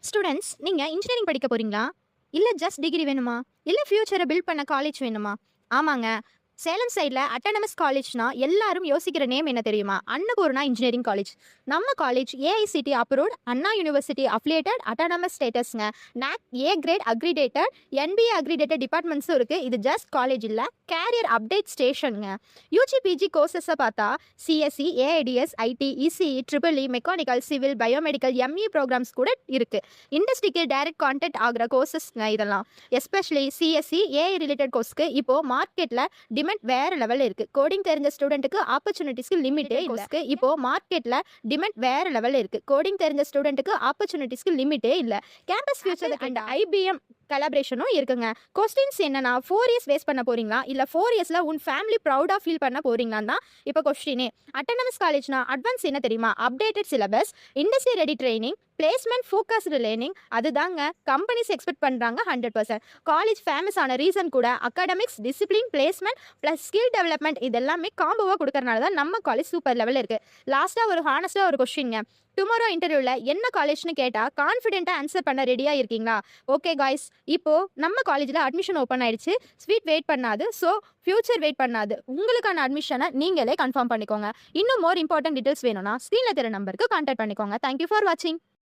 Students, நீங்க engineering படிக்க போறீங்களா? இல்ல ஜஸ்ட் டிகிரி வேணுமா? இல்ல ஃபியூச்சர பில்ட் பண்ண காலேஜ் வேணுமா? ஆமாங்க. சேலம் சைட்ல அட்டானமஸ் காலேஜ்னா எல்லாரும் யோசிக்கிற நேம் என்ன தெரியுமா? Annapoorna engineering college. நம்ம college AICTE approved, Anna university affiliated, autonomous ஸ்டேட்டஸ்ங்க. NAAC A grade accredited, NBA accredited டிபார்ட்மெண்ட்ஸும் இருக்கு. இது ஜஸ்ட் காலேஜ் இல்ல, கேரியர் அப்டேட் ஸ்டேஷன்ங்க. யூஜி பிஜி கோர்சஸை பார்த்தா CSE, AIDS, IT, ECE, triple E, mechanical, civil, biomedical, ME programmes கூட இருக்கு. இண்டஸ்ட்ரிக்கு டைரக்ட் கான்டெக்ட் ஆகிற கோர்சஸ்ங்க இதெல்லாம். எஸ்பெஷலி சிஎஸ்சி, ஏஐ ரிலேட்டட் கோர்ஸ்க்கு இப்போ மார்க்கெட்ல டிமாண்ட் வேற லெவல்ல இருக்கு. கோடிங் தெரிஞ்ச ஸ்டூடெண்ட்டுக்கு ஆப்பர்ச்சுனிட்டிஸ்க்கு லிமிட்டே இல்ல. இப்போ மார்க்கெட்ல டிமாண்ட் வேற லெவல்ல இருக்கு. கோடிங் தெரிஞ்ச ஸ்டூடெண்ட்டுக்கு ஆப்பர்ச்சுனிட்டிஸ்க்கு லிமிட்டே இல்ல. கேம்பஸ் ஃபியூச்சர் அண்ட் ஐபிஎம் கலாபரேஷனும் இருக்குங்க. கொஸ்டின்ஸ் என்னன்னா 4 இயர்ஸ் வேஸ்ட் பண்ண போறீங்களா, இல்ல 4 இயர்ஸ்ல உன் ஃபேமிலி ப்ரௌடா ஃபீல் பண்ண போறீங்களா தான் இப்போ கொஸ்டினே. அட்டானமஸ் காலேஜ்னா அட்வான்ஸ் என்ன தெரியுமா? Updated syllabus, industry ready training, placement focused learning. அதுதாங்க கம்பெனிஸ் எக்ஸ்பெக்ட் பண்றாங்க 100%. காலேஜ் ஃபேமஸ் ஆன ரீசன் கூட academics, discipline, placement plus skill development இதெல்லாமே காம்போவா கொடுக்கறனால தான் நம்ம காலேஜ் சூப்பர் லெவல்ல இருக்கு. லாஸ்டா ஒரு ஹானஸ்டா ஒரு கொஸ்டின்ங்க. டுமாரோ இன்டர்வியூல என்ன காலேஜ்னு கேட்டா கான்ஃபிடென்ட்டா ஆன்சர் பண்ண ரெடியா இருக்கீங்களா? ஓகே காய்ஸ், இப்போ நம்ம காலேஜ்ல அட்மிஷன் ஓப்பன் ஆயிடுச்சு. ஸ்வீட் வெயிட் பண்ணாது, ஸோ ஃபியூச்சர் வெயிட் பண்ணாது. உங்களுக்கான அட்மிஷனை நீங்களே கன்ஃபார்ம் பண்ணிக்கோங்க. இன்னும் மோர் இம்பார்ட்டன்ட் டீடைல்ஸ் வேணும்னா ஸ்க்ரீன்ல தெரிய நம்பருக்கு கான்டாக்ட் பண்ணிக்கோங்க. தேங்க்யூ ஃபார் வாட்சிங்.